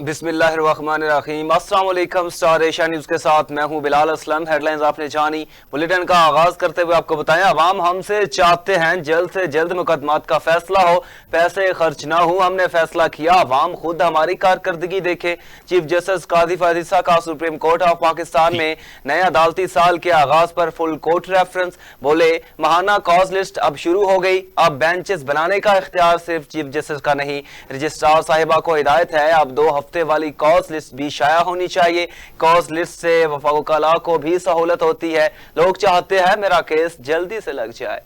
बिस्मिल्लाहिर्रहमानिर्रहीम। अस्सलाम वालेकुम। स्टार एशिया न्यूज के साथ मैं हूं बिलाल असलम। हेडलाइंस आपने जानी। बुलेटिन का आगाज करते हुए आपको बताएं, अवाम हमसे चाहते हैं जल्द से जल्द मुकदमात का फैसला हो, पैसे खर्च ना हो। हमने फैसला किया, अवाम खुद हमारी कारकर्दगी देखे। चीफ जस्टिस काजी फैजिसा का सुप्रीम कोर्ट ऑफ पाकिस्तान में नए अदालती साल के आगाज पर फुल कोर्ट रेफरेंस। बोले, महाना कॉज लिस्ट अब शुरू हो गई। अब बेंचेस बनाने का इख्तियार सिर्फ चीफ जस्टिस का नहीं, रजिस्ट्रार साहिबा को हिदायत है अब 2 हफ्ते वाली कॉज लिस्ट भी शाया होनी चाहिए। कॉज लिस्ट से वकाला को भी सहूलत होती है। लोग चाहते हैं मेरा केस जल्दी से लग जाए।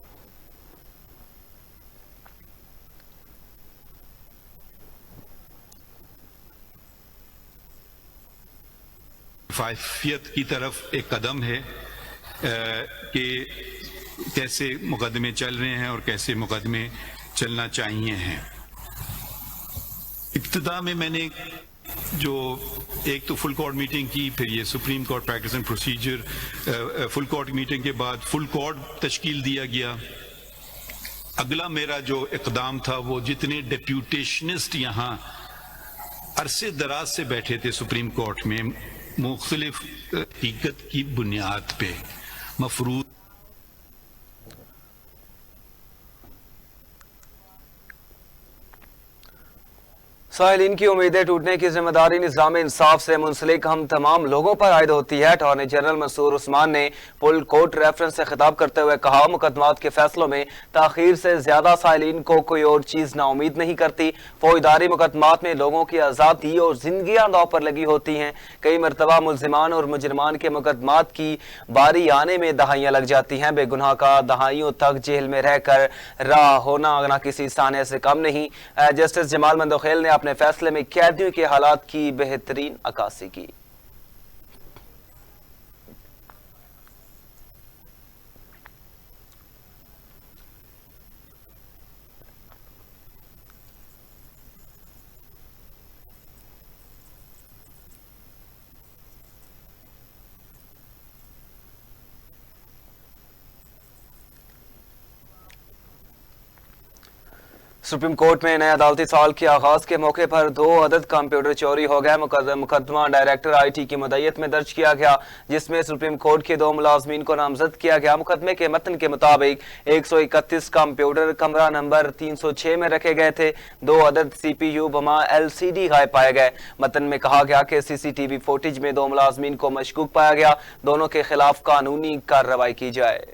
शफाफियत की तरफ एक कदम है कि कैसे मुकदमे चल रहे हैं और कैसे मुकदमे चलना चाहिए हैं। इब्तिदा में मैंने जो एक तो फुल कोर्ट मीटिंग की, फिर ये supreme court practice and procedure, full court meeting के बाद फुल कोर्ट तश्कील दिया गया। अगला मेरा जो इकदाम था वो जितने डेप्यूटेशनिस्ट यहाँ अरसे दराज से बैठे थे सुप्रीम कोर्ट में, मुख्तलिफ हकीकत की बुनियाद पे मफरूज साहिलीन की उम्मीदें टूटने की जिम्मेदारी निज़ाम इंसाफ से मुंसलिक हम तमाम लोगों पर आयद होती है। अटॉर्नी जनरल मंसूर उस्मान ने फुल कोर्ट रेफरेंस से खिताब करते हुए कहा, मुकदमात के फैसलों में ताखीर से ज्यादा साहिलीन को कोई और चीज नाउमीद नहीं करती। फौजदारी मुकदमात में लोगों की आज़ादी और जिंदगियां दांव पर लगी होती हैं। कई मरतबा मुलजिमान और मुजरमान के मुकदमात की बारी आने में दहाइयां लग जाती हैं। बेगुनाह का दहाइयों तक जेल में रहकर रहा होना न किसी साने से कम नहीं। जस्टिस जमाल मंदोखेल ने अपने फैसले में कैदियों के हालात की बेहतरीन अक्कासी की। सुप्रीम कोर्ट में नए अदालती साल के आगाज के मौके पर 2 अदद कंप्यूटर चोरी हो गए। मुकदमा डायरेक्टर IT की मुद्दत में दर्ज किया गया, जिसमें सुप्रीम कोर्ट के 2 मुलाजमीन को नामजद किया गया। मुकदमे के मतन के मुताबिक 131 कंप्यूटर कमरा नंबर 306 में रखे गए थे। 2 अदद CPU बमा LCD गायब पाए गए। मतन में कहा गया कि CCTV फुटेज में 2 मुलाजमीन को मशकूक पाया गया। दोनों के खिलाफ कानूनी कार्रवाई की जाए।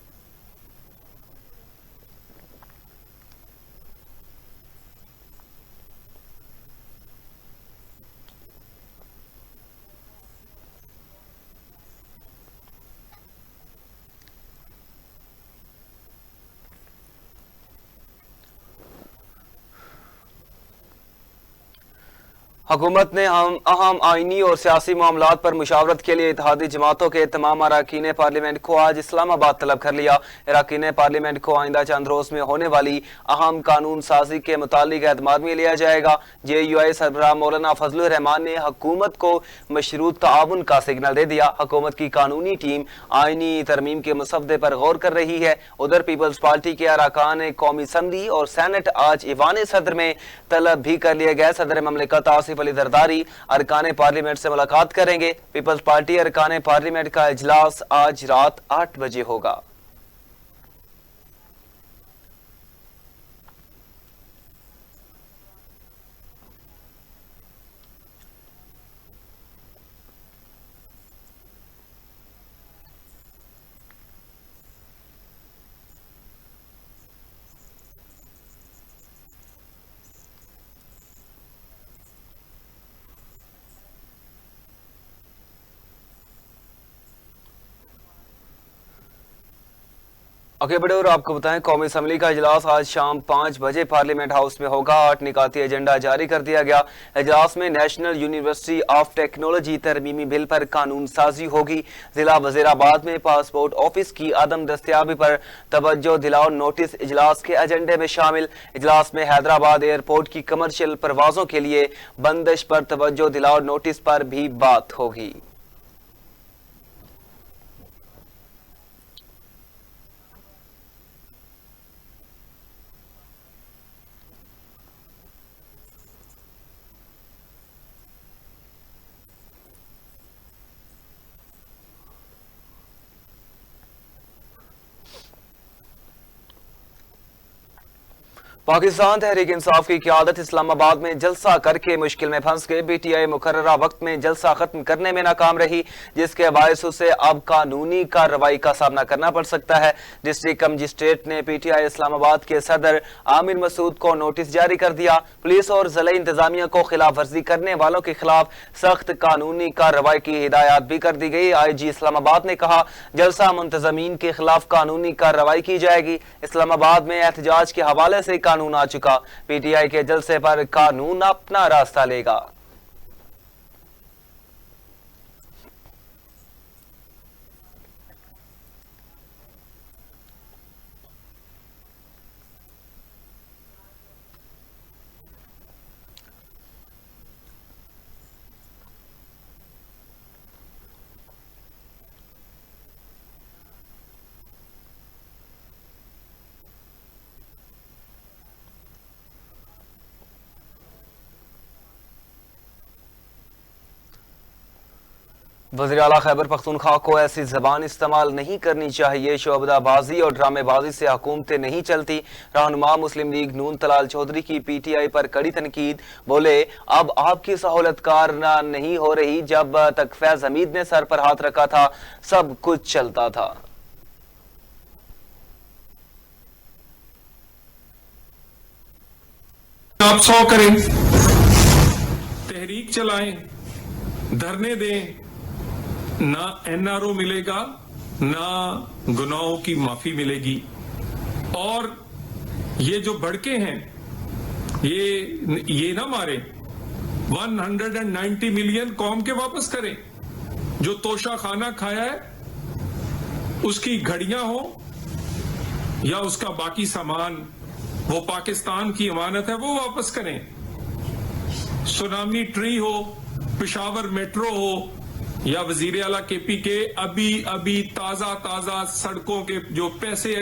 हुकूमत ने अहम आईनी और सियासी मामलात पर मुशावरत के लिए इत्तेहादी जमातों के तमाम अरकान पार्लियामेंट को आज इस्लामाबाद तलब कर लिया। अरकान पार्लियामेंट को आइंदा चंद रोज में होने वाली अहम कानून साजी के मुतालिक एतमाद में लिया जाएगा। JUI सरबराह मौलाना फजलुर रहमान ने हुकूमत को मशरूत ताउन का सिग्नल दे दिया। हुकूमत की कानूनी टीम आईनी तरमीम के मसवदे पर गौर कर रही है। उधर पीपल्स पार्टी के अरकान कौमी असम्बली और सेनेट आज ईवान सदर में तलब भी कर लिए गए। सदर ममलिकत आसिफ अली जरदारी अरकान पार्लियामेंट से मुलाकात करेंगे। पीपल्स पार्टी अरकान पार्लियामेंट का इजलास आज रात 8 बजे होगा। आगे बढ़े और आपको बताएं, कौमी असम्बली का इजलास आज शाम 5 बजे पार्लियामेंट हाउस में होगा। 8 निकाती एजेंडा जारी कर दिया गया। इजलास में नेशनल यूनिवर्सिटी ऑफ टेक्नोलॉजी तरमीमी बिल पर कानून साजी होगी। जिला वजीराबाद में पासपोर्ट ऑफिस की अदम दस्तयाबी पर तवज्जो दिलाओ नोटिस इजलास के एजेंडे में शामिल। इजलास में हैदराबाद एयरपोर्ट की कमर्शियल परवाजों के लिए बंदिश पर तवज्जो दिलाओ नोटिस पर भी बात होगी। पाकिस्तान तहरीक इंसाफ की क़यादत इस्लामाबाद में जलसा करके मुश्किल में फंस गए। पीटीआई मुकर्ररा वक्त में जलसा खत्म करने में नाकाम रही, जिसके बायस उसे अब कानूनी कार्रवाई का सामना करना पड़ सकता है। डिस्ट्रिक्ट मजिस्ट्रेट ने पीटीआई इस्लामाबाद के सदर आमिर मसूद को नोटिस जारी कर दिया। पुलिस और जिला इंतजामिया को खिलाफ वर्जी करने वालों के खिलाफ सख्त कानूनी कार्रवाई की हिदायत भी कर दी गई। IG इस्लामाबाद ने कहा, जलसा मुंतजमीन के खिलाफ कानूनी कार्रवाई की जाएगी। इस्लामाबाद में एहतजाज के हवाले से कानून आ चुका, पीटीआई के जलसे पर कानून अपना रास्ता लेगा। वज़ीर आला खैबर पख्तूनख्वा को ऐसी जबान इस्तेमाल नहीं करनी चाहिए। शोबदाबाजी और ड्रामेबाजी से हुकूमतें नहीं चलती। रहनुमा मुस्लिम लीग नून तलाल चौधरी की पीटीआई पर कड़ी तनकीद। बोले, अब आपकी सहूलत कार नहीं हो रही, जब तक फैज हमीद ने सर पर हाथ रखा था सब कुछ चलता था। आप 100 करें, तहरीक चलाएं, धरने दें, ना NRO मिलेगा, ना गुनाहों की माफी मिलेगी। और ये जो भड़के हैं, ये ना मारे। 190 मिलियन कौम के वापस करें। जो तोशा खाना खाया है उसकी घड़ियां हो या उसका बाकी सामान, वो पाकिस्तान की अमानत है, वो वापस करें। सुनामी ट्री हो, पेशावर मेट्रो हो या वजीर आला KP के अभी ताजा सड़कों के जो पैसे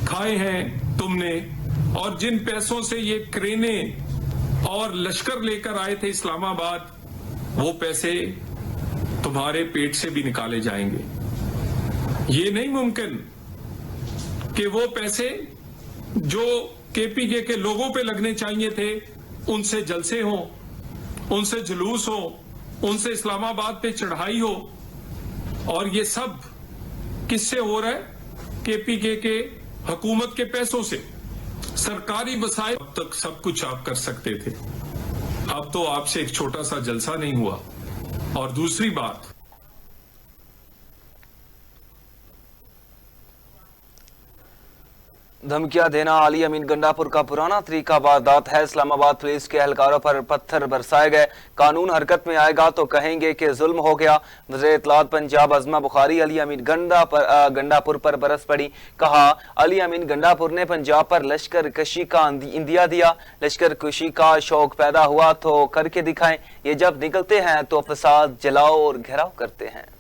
खाए हैं तुमने, और जिन पैसों से ये क्रेनें और लश्कर लेकर आए थे इस्लामाबाद, वो पैसे तुम्हारे पेट से भी निकाले जाएंगे। ये नहीं मुमकिन कि वो पैसे जो KPK के लोगों पे लगने चाहिए थे, उनसे जलसे हो, उनसे जुलूस हो, उनसे इस्लामाबाद पे चढ़ाई हो। और ये सब किससे हो रहा है? KPK के हुकूमत के पैसों से। सरकारी वसाइल अब तक सब कुछ आप कर सकते थे, अब तो आपसे एक छोटा सा जलसा नहीं हुआ। और दूसरी बात, धमकियां देना अली अमीन गंडापुर का पुराना तरीका वारदात है। इस्लामाबाद पुलिस के एहलकारों पर पत्थर बरसाए गए। कानून हरकत में आएगा तो कहेंगे कि जुल्म हो गया। वज़ीर इत्तलात पंजाब अज़मा बुखारी अली अमीन गंडापुर पर बरस पड़ी। कहा, अली अमीन गंडापुर ने पंजाब पर लश्कर कशी का इंदिया दिया। लश्कर कशी का शौक पैदा हुआ तो करके दिखाएं। ये जब निकलते हैं तो फसाद, जलाओ और घेराव करते हैं।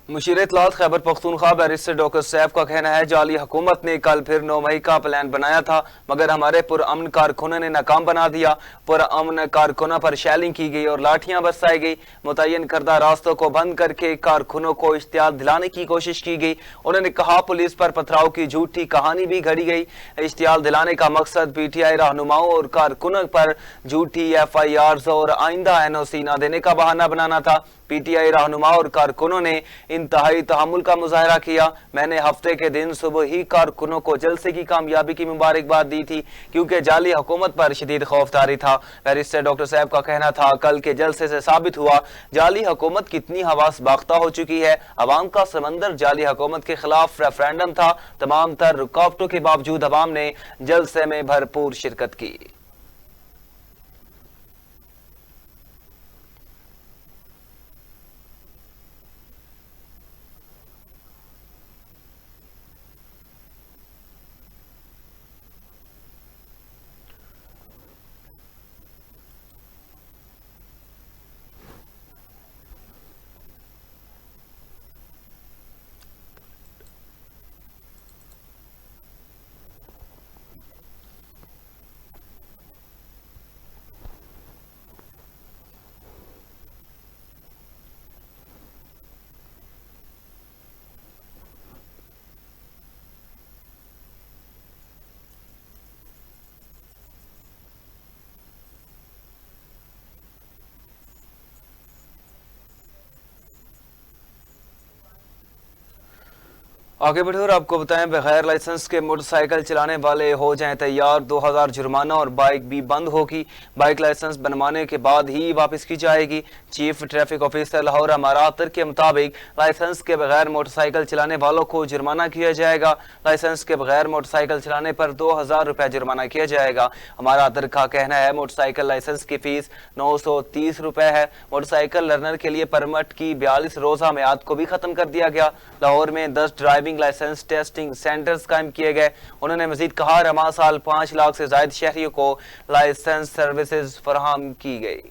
मुशीर इत्तलात खैबर पख्तूनख्वा बैरिस्टर डॉक्टर सैफ का कहना है, जाली हुकूमत ने कल फिर 9 मई का प्लान बनाया था, मगर हमारे पुरअमन कारकुनों ने नाकाम बना दिया। पुरअमन कारकुनों पर शैलिंग की गई और लाठियां बरसाई गई। मुतय्यन करदा रास्तों को बंद करके कारकुनों को इश्तियाल दिलाने की कोशिश की गई। उन्होंने कहा, पुलिस पर पथराव की झूठी कहानी भी घड़ी गई। इश्तियाल दिलाने का मकसद PTI रहनुमाओं और कारकुनों पर झूठी FIRs और आइंदा NOC न देने का बहाना बनाना था। PTI रहनुमा और कारकुनों ने इंतहाई तहम्मुल का मुजाहरा किया। मैंने हफ्ते के दिन सुबह ही कारकुनों को जलसे की कामयाबी की मुबारकबाद दी थी, क्योंकि जाली हुकूमत पर शदीद खौफदारी था। बैरिस्टर डॉक्टर साहब का कहना था, कल के जलसे से साबित हुआ जाली हुकूमत कितनी हवास बाख्ता हो चुकी है। अवाम का समंदर जाली हुकूमत के खिलाफ रेफरेंडम था। तमाम तर रुकावटों के बावजूद अवाम ने जलसे में भरपूर शिरकत की। आगे बढ़े और आपको बताएं, बगैर लाइसेंस के मोटरसाइकिल चलाने वाले हो जाएं तैयार, 2000 जुर्माना और बाइक भी बंद होगी। बाइक लाइसेंस बनवाने के बाद ही वापस की जाएगी। चीफ ट्रैफिक ऑफिसर लाहौर अमारा अतर के मुताबिक लाइसेंस के बगैर मोटरसाइकिल चलाने वालों को जुर्माना किया जाएगा। लाइसेंस के बगैर मोटरसाइकिल चलाने पर 2000 रुपए जुर्माना किया जाएगा। अमारा अतर का कहना है मोटरसाइकिल लाइसेंस की फीस 930 रुपए है। मोटरसाइकिल लर्नर के लिए परमिट की 42 रोजा मियाद को भी खत्म कर दिया गया। लाहौर में 10 ड्राइविंग लाइसेंस टेस्टिंग सेंटर्स कायम किए गए। उन्होंने मजीद कहा, रवां साल 5 लाख से ज्यादा शहरियों को लाइसेंस सर्विसेज फराहम की गई।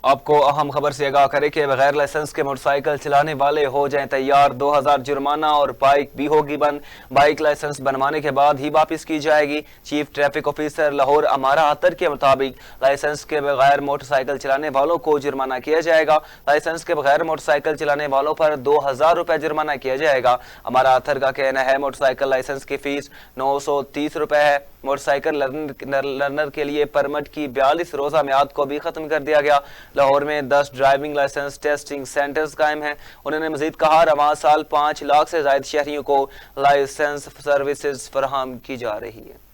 आपको अहम खबर से आगाह करें कि बगैर लाइसेंस के मोटरसाइकिल चलाने वाले हो जाएं तैयार, 2000 जुर्माना और बाइक भी होगी बंद। बाइक लाइसेंस बनवाने के बाद ही वापस की जाएगी। चीफ ट्रैफिक ऑफिसर लाहौर अमारा अतर के मुताबिक लाइसेंस के बगैर मोटरसाइकिल चलाने वालों को जुर्माना किया जाएगा। लाइसेंस के बगैर मोटरसाइकिल चलाने वालों पर 2000 रुपए जुर्माना किया जाएगा। अमारा अतर का कहना है मोटरसाइकिल लाइसेंस की फीस 930 रुपए है। मोटरसाइकिल लर्नर के लिए परमिट की 42 रोजा मियाद को भी खत्म कर दिया गया। लाहौर में 10 ड्राइविंग लाइसेंस टेस्टिंग सेंटर्स कायम हैं। उन्होंने मजीद कहा, रवां साल 5 लाख से ज्यादा शहरियों को लाइसेंस सर्विसेज फराहम की जा रही है।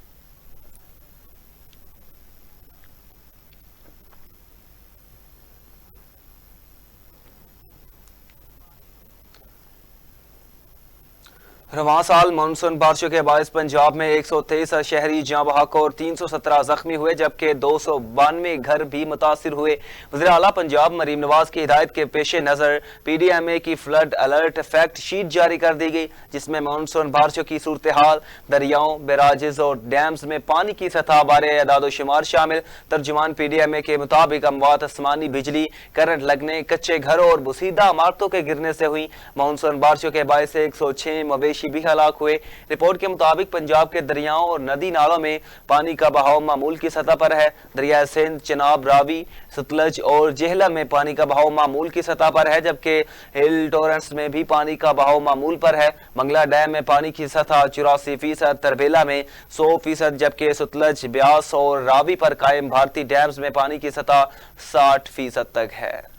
रवां साल मानसून बारिशों के बायस पंजाब में 123 शहरी जाँ बहक और 317 जख्मी हुए, जबकि 292 घर भी मुतासिर हुए। वज़ीर आला पंजाब मरीम नवाज की हिदायत के पेश नज़र PDMA की फ्लड अलर्ट फैक्ट शीट जारी कर दी गई, जिसमें मानसून बारिशों की सूरत हाल, दरियाओं, बैराजेस और डैम्स में पानी की सतह बारे एदादोशुमार शामिल। तर्जुमान PDMA के मुताबिक अमवात आसमानी बिजली, करंट लगने, कच्चे घरों और बुसीदा इमारतों के गिरने से हुई। मानसून बारिशों के बायस 106 मवेशी भी हलाक हुए। रिपोर्ट के मुताबिक पंजाब के दरियाओं और नदी नालों में पानी का बहाव मामूल की सतह पर है। दरिया सिंध, चिनाब, रावी, सतलज और जेहलम में पानी का बहाव मामूल की सतह पर है, जबकि हिल टोरेंट्स में भी पानी का बहाव मामूल पर है। मंगला डैम में पानी की सतह 84%, तरबेला में 100%, जबकि सतलज, ब्यास और रावी पर कायम भारतीय डैम्स में पानी की सतह 60% तक है।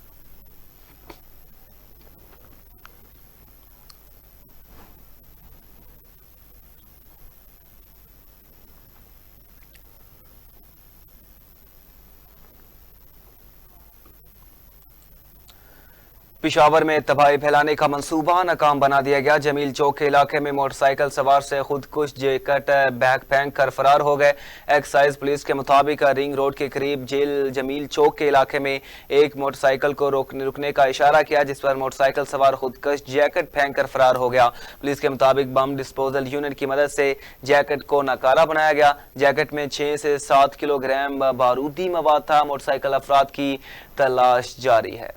पिशावर में तबाही फैलाने का मंसूबा नाकाम बना दिया गया। जमील चौक के इलाके में मोटरसाइकिल सवार से खुदकुश जैकेट बैग फेंक कर फरार हो गए। एक्साइज पुलिस के मुताबिक रिंग रोड के करीब जेल जमील चौक के इलाके में एक मोटरसाइकिल को रुकने का इशारा किया, जिस पर मोटरसाइकिल सवार खुदकुश जैकेट फेंक कर फरार हो गया। पुलिस के मुताबिक बम डिस्पोजल यूनिट की मदद से जैकेट को नाकारा बनाया गया। जैकेट में 6 से 7 किलोग्राम बारूदी मवाद था। मोटरसाइकिल अफराद की तलाश जारी है।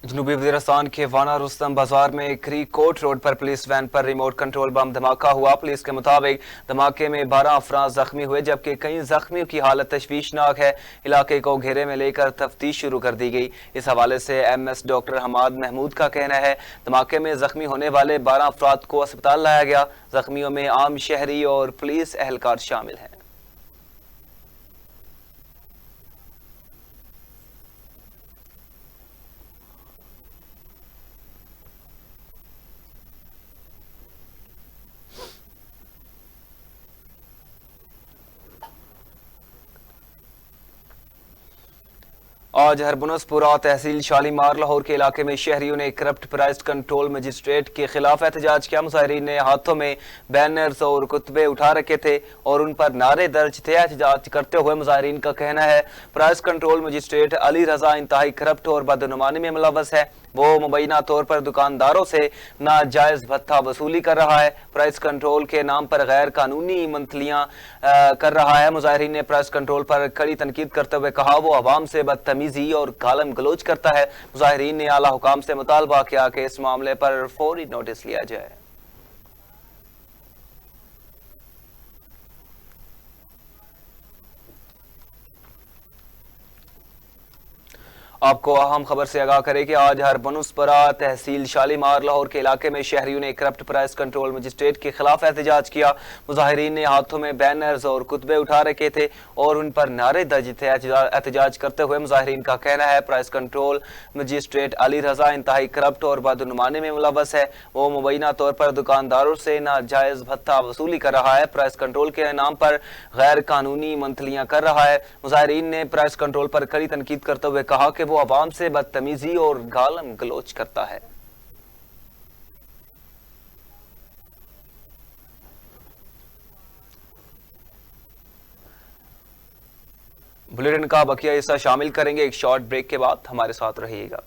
जनूबी वज़ीरिस्तान के वाना रुस्तम बाजार में क्रीक कोट रोड पर पुलिस वैन पर रिमोट कंट्रोल बम धमाका हुआ। पुलिस के मुताबिक धमाके में 12 अफराद जख्मी हुए, जबकि कई जख्मियों की हालत तशवीशनाक है। इलाके को घेरे में लेकर तफ्तीश शुरू कर दी गई। इस हवाले से MS डॉक्टर हमाद महमूद का कहना है धमाके में जख्मी होने वाले 12 अफराद को अस्पताल लाया गया। जख्मियों में आम शहरी और पुलिस एहलकार शामिल हैं। आज हरबुनसपुरा तहसील शालीमार लाहौर के इलाके में शहरियों ने करप्ट प्राइस कंट्रोल मजिस्ट्रेट के खिलाफ एहतजाज किया। मुजाहिरीन ने हाथों में बैनर्स और कुतबे उठा रखे थे और उन पर नारे दर्ज थे। एहतजाज करते हुए मुजाहिरीन का कहना है प्राइस कंट्रोल मजिस्ट्रेट अली रजा इंतहाई करप्ट और बदनुमानी में मुलव्वस है। वो मुबैना तौर पर दुकानदारों से नाजायज भत्ता वसूली कर रहा है, प्राइस कंट्रोल के नाम पर गैर कानूनी मंथलियां कर रहा है। मुजाहिरीन ने प्राइस कंट्रोल पर कड़ी तनकीद करते हुए कहा वो अवाम से बदतमीजी और गालम गलोच करता है। मुजाहिरीन ने आला हुकाम से मुतालबा किया कि इस मामले पर फौरी नोटिस लिया जाए। आपको अहम खबर से आगाह करें कि आज हरबुनसपुरा तहसील शालीमार लाहौर के इलाके में शहरियों ने करप्ट प्राइस कंट्रोल मजिस्ट्रेट के खिलाफ एहतजाज किया। मुजाहिरीन ने हाथों में बैनर्स और कुतबे उठा रखे थे और उन पर नारे दर्ज थे। एहतजाज करते हुए मुजाहिरीन का कहना है प्राइस कंट्रोल मजिस्ट्रेट अली रजा इंतहाई करप्ट और बदनुमानी में मुलव्वस है। वो मुबैना तौर पर दुकानदारों से नाजायज भत्ता वसूली कर रहा है, प्राइस कंट्रोल के नाम पर गैर कानूनी मंथलियां कर रहा है। मुजाहिरीन ने प्राइस कंट्रोल पर कड़ी तनकीद करते हुए कहा कि वो अवाम से बदतमीजी और गालम गलोच करता है। बुलेटिन का बकिया हिस्सा शामिल करेंगे एक शॉर्ट ब्रेक के बाद। हमारे साथ रहिएगा।